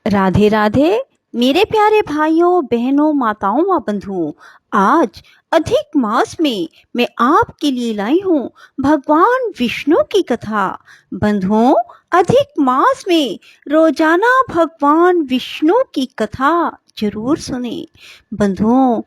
राधे राधे मेरे प्यारे भाइयों बहनों माताओं व बंधुओं। आज अधिक मास में मैं आपके लिए लाई हूँ भगवान विष्णु की कथा। बंधुओं, अधिक मास में रोजाना भगवान विष्णु की कथा जरूर सुने। बंधुओं,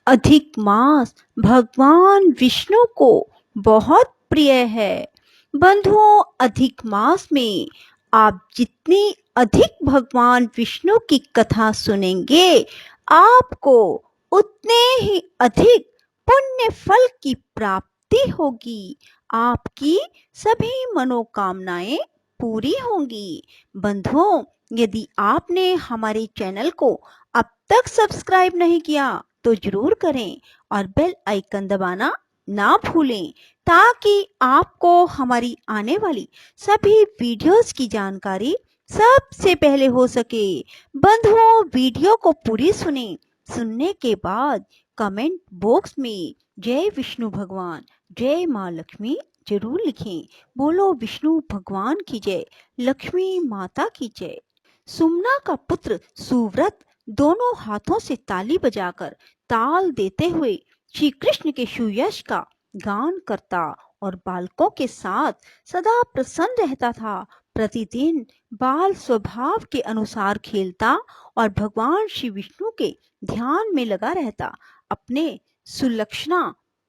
अधिक मास भगवान विष्णु को बहुत प्रिय है। बंधुओं, अधिक मास में आप जितनी अधिक भगवान विष्णु की कथा सुनेंगे, आपको उतने ही अधिक पुण्य फल की प्राप्ति होगी। आपकी सभी मनोकामनाएं पूरी होंगी। बंधुओं, यदि आपने हमारे चैनल को अब तक सब्सक्राइब नहीं किया तो जरूर करें और बेल आइकन दबाना ना भूलें, ताकि आपको हमारी आने वाली सभी वीडियोस की जानकारी सबसे पहले हो सके। बंधुओं, वीडियो को पूरी सुने। सुनने के बाद कमेंट बॉक्स में जय विष्णु भगवान, जय माँ लक्ष्मी जरूर लिखें। बोलो विष्णु भगवान की जय, लक्ष्मी माता की जय। सुमना का पुत्र सुव्रत दोनों हाथों से ताली बजाकर ताल देते हुए श्री कृष्ण के सुयश का गान करता और बालकों के साथ सदा प्रसन्न रहता था। प्रतिदिन बाल स्वभाव के अनुसार खेलता और भगवान श्री विष्णु के ध्यान में लगा रहता। अपने सुलक्षणा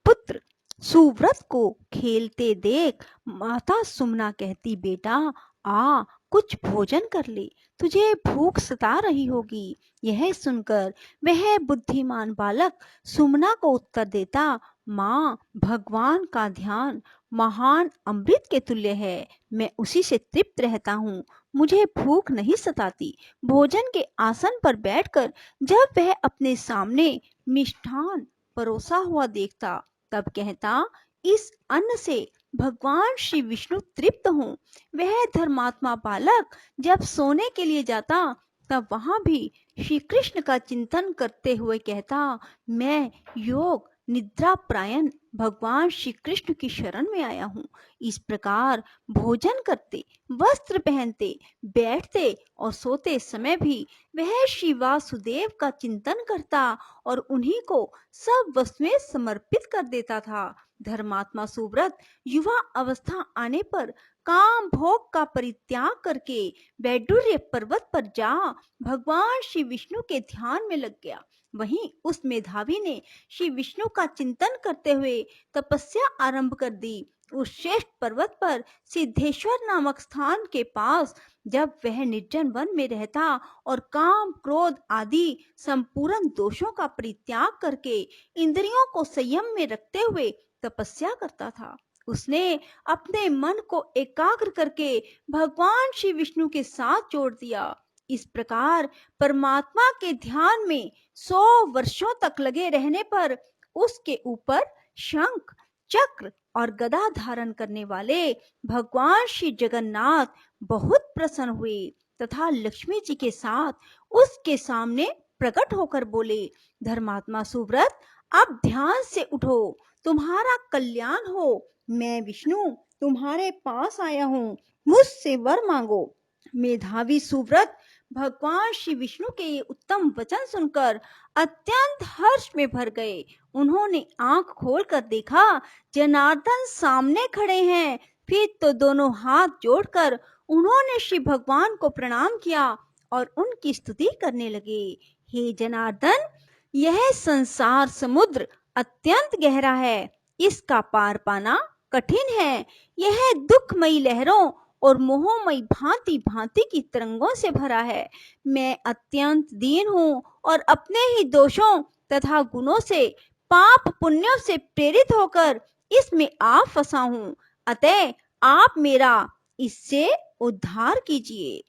पुत्र सुव्रत को खेलते देख माता सुमना कहती, बेटा आ कुछ भोजन कर ले, तुझे भूख सता रही होगी। यह सुनकर वह बुद्धिमान बालक सुमना को उत्तर देता, माँ, भगवान का ध्यान महान अमृत के तुल्य है, मैं उसी से तृप्त रहता हूँ, मुझे भूख नहीं सताती। भोजन के आसन पर बैठकर जब वह अपने सामने मिष्ठान परोसा हुआ देखता, तब कहता, इस अन्न से भगवान श्री विष्णु तृप्त हों। वह धर्मात्मा बालक जब सोने के लिए जाता, तब वहां भी श्री कृष्ण का चिंतन करते हुए कहता, मैं योग निद्रा प्रायण भगवान श्री कृष्ण की शरण में आया हूँ। इस प्रकार भोजन करते, वस्त्र पहनते, बैठते और सोते समय भी वह श्री वासुदेव का चिंतन करता और उन्हीं को सब वस्तुएं समर्पित कर देता था। धर्मात्मा सुव्रत युवा अवस्था आने पर काम भोग का परित्याग करके वैडूर्य पर्वत पर जा भगवान श्री विष्णु के ध्यान में लग गया। वहीं उस मेधावी ने श्री विष्णु का चिंतन करते हुए तपस्या आरंभ कर दी। उस श्रेष्ठ पर्वत पर सिद्धेश्वर नामक स्थान के पास जब वह निर्जन वन में रहता और काम क्रोध आदि संपूर्ण दोषों का परित्याग करके इंद्रियों को संयम में रखते हुए तपस्या करता था, उसने अपने मन को एकाग्र करके भगवान श्री विष्णु के साथ जोड़ दिया। इस प्रकार परमात्मा के ध्यान में 100 वर्षों तक लगे रहने पर उसके ऊपर शंख चक्र और गदा धारण करने वाले भगवान श्री जगन्नाथ बहुत प्रसन्न हुए तथा लक्ष्मी जी के साथ उसके सामने प्रकट होकर बोले, धर्मात्मा सुव्रत, अब ध्यान से उठो, तुम्हारा कल्याण हो। मैं विष्णु तुम्हारे पास आया हूँ, मुझसे वर मांगो। मेधावी सुव्रत भगवान श्री विष्णु के ये उत्तम वचन सुनकर अत्यंत हर्ष में भर गए। उन्होंने आंख खोलकर देखा, जनार्दन सामने खड़े हैं। फिर तो दोनों हाथ जोड़कर उन्होंने श्री भगवान को प्रणाम किया और उनकी स्तुति करने लगे। हे जनार्दन, यह संसार समुद्र अत्यंत गहरा है, इसका पार पाना कठिन है। यह दुखमयी लहरों और मोहमयी भांति भांति की तरंगों से भरा है। मैं अत्यंत दीन हूँ और अपने ही दोषों तथा गुणों से, पाप पुण्यों से प्रेरित होकर इसमें आ फंसा हूँ। अतः आप मेरा इससे उद्धार कीजिए।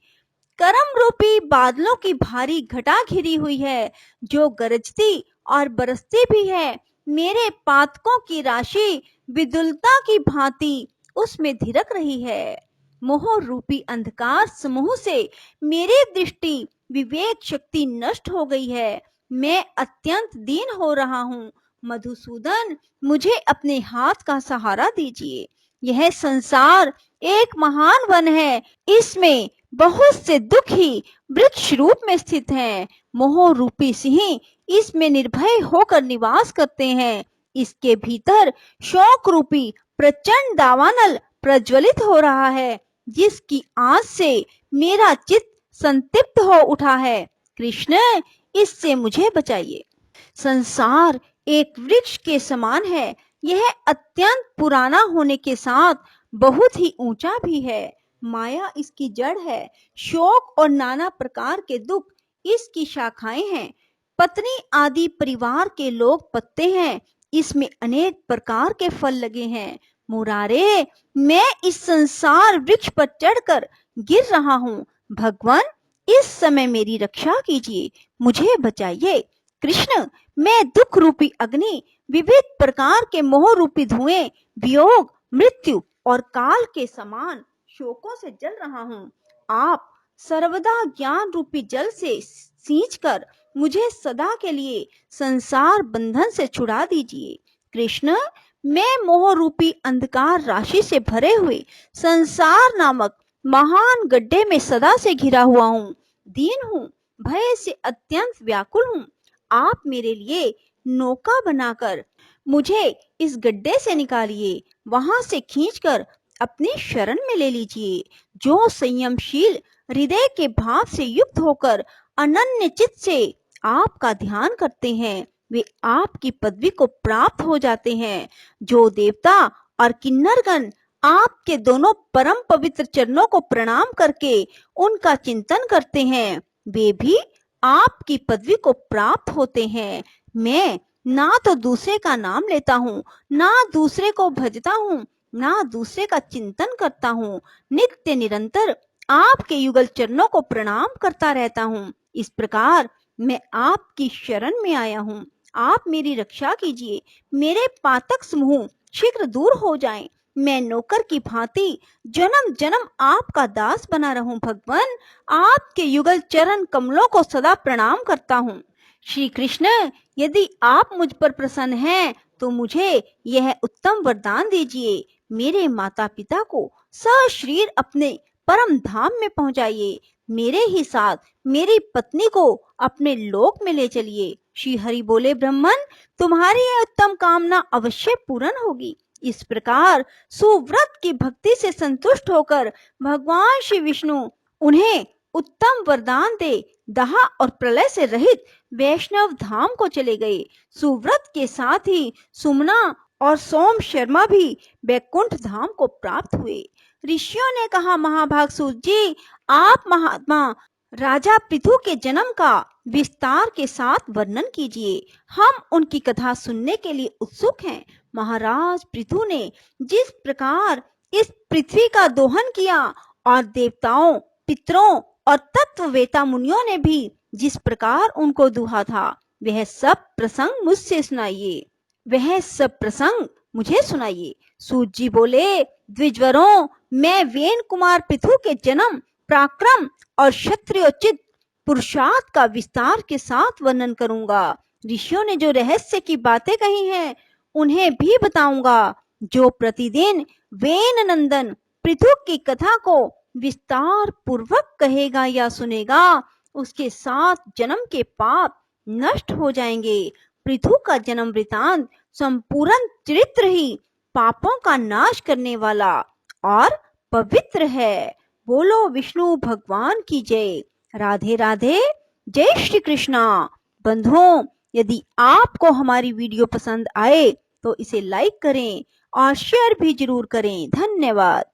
कर्म रूपी बादलों की भारी घटा घिरी हुई है, जो गरजती और बरसती भी है। मेरे पातकों की राशि विदुलता की भांति उसमें धिरक रही है। मोह रूपी अंधकार समूह से मेरी दृष्टि विवेक शक्ति नष्ट हो गई है। मैं अत्यंत दीन हो रहा हूँ। मधुसूदन, मुझे अपने हाथ का सहारा दीजिए। यह संसार एक महान वन है, इसमें बहुत से दुख ही वृक्ष रूप में स्थित हैं। मोह रूपी सिंह इसमें निर्भय होकर निवास करते हैं। इसके भीतर शौक रूपी प्रचंड दावानल प्रज्वलित हो रहा है, जिसकी आंच से मेरा चित्त संतप्त हो उठा है। कृष्ण, इससे मुझे बचाइए। संसार एक वृक्ष के समान है। यह अत्यंत पुराना होने के साथ बहुत ही ऊंचा भी है। माया इसकी जड़ है। शोक और नाना प्रकार के दुख इसकी शाखाएं हैं। पत्नी आदि परिवार के लोग पत्ते हैं। इसमें अनेक प्रकार के फल लगे हैं। मुरारे, मैं इस संसार वृक्ष पर चढ़कर गिर रहा हूँ। भगवान, इस समय मेरी रक्षा कीजिए, मुझे बचाइए। कृष्ण, मैं दुख रूपी अग्नि, विविध प्रकार के मोह रूपी धुएं, वियोग, मृत्यु और काल के समान शोकों से जल रहा हूँ। आप सर्वदा ज्ञान रूपी जल से सींचकर मुझे सदा के लिए संसार बंधन से छुड़ा दीजिए। कृष्ण, मैं मोह रूपी अंधकार राशि से भरे हुए संसार नामक महान गड्ढे में सदा से घिरा हुआ हूँ। दीन हूँ, भय से अत्यंत व्याकुल हूँ। आप मेरे लिए नौका बनाकर मुझे इस गड्ढे से निकालिए, वहां से खींचकर अपनी शरण में ले लीजिए। जो संयमशील हृदय के भाव से युक्त होकर अनन्य चित्त से आपका ध्यान करते हैं, वे आपकी पदवी को प्राप्त हो जाते हैं। जो देवता और किन्नरगण आपके दोनों परम पवित्र चरणों को प्रणाम करके उनका चिंतन करते हैं, वे भी आपकी पदवी को प्राप्त होते हैं। मैं ना तो दूसरे का नाम लेता हूँ, ना दूसरे को भजता हूँ, ना दूसरे का चिंतन करता हूँ। नित्य निरंतर आपके युगल चरणों को प्रणाम करता रहता हूँ। इस प्रकार मैं आपकी शरण में आया हूँ। आप मेरी रक्षा कीजिए। मेरे पातक समूह शीघ्र दूर हो जाएं। मैं नौकर की भांति जन्म जन्म आपका दास बना रहूं। भगवान, आपके युगल चरण कमलों को सदा प्रणाम करता हूँ। श्री कृष्ण, यदि आप मुझ पर प्रसन्न हैं तो मुझे यह उत्तम वरदान दीजिए। मेरे माता पिता को सशरीर अपने परम धाम में पहुंचाइए। मेरे ही साथ मेरी पत्नी को अपने लोक में ले चलिए। श्री हरि बोले, ब्राह्मण, तुम्हारी यह उत्तम कामना अवश्य पूर्ण होगी। इस प्रकार सुव्रत की भक्ति से संतुष्ट होकर भगवान श्री विष्णु उन्हें उत्तम वरदान दे दाह और प्रलय से रहित वैष्णव धाम को चले गए। सुव्रत के साथ ही सुमना और सोम शर्मा भी बैकुंठ धाम को प्राप्त हुए। ऋषियों ने कहा, महाभाग सूत जी, आप महात्मा राजा पृथु के जन्म का विस्तार के साथ वर्णन कीजिए। हम उनकी कथा सुनने के लिए उत्सुक हैं। महाराज पृथु ने जिस प्रकार इस पृथ्वी का दोहन किया और देवताओं, पितरों और तत्ववेता मुनियों ने भी जिस प्रकार उनको दुहा था, वह सब प्रसंग मुझसे सुनाइए। वह सब प्रसंग मुझे सुनाइए। सूत जी बोले, द्विजवरों, मैं वेन कुमार पृथु के जन्म, पराक्रम और क्षत्रियोचित पुरुषार्थ का विस्तार के साथ वर्णन करूंगा। ऋषियों ने जो रहस्य की बातें कही हैं, उन्हें भी बताऊंगा। जो प्रतिदिन वेन नंदन पृथु की कथा को विस्तार पूर्वक कहेगा या सुनेगा, उसके 7 जन्म के पाप नष्ट हो जाएंगे। पृथु का जन्म वृतांत संपूर्ण चरित्र ही पापों का नाश करने वाला और पवित्र है। बोलो विष्णु भगवान की जय। राधे राधे। जय श्री कृष्णा। बंधुओं, यदि आपको हमारी वीडियो पसंद आए तो इसे लाइक करें और शेयर भी जरूर करें। धन्यवाद।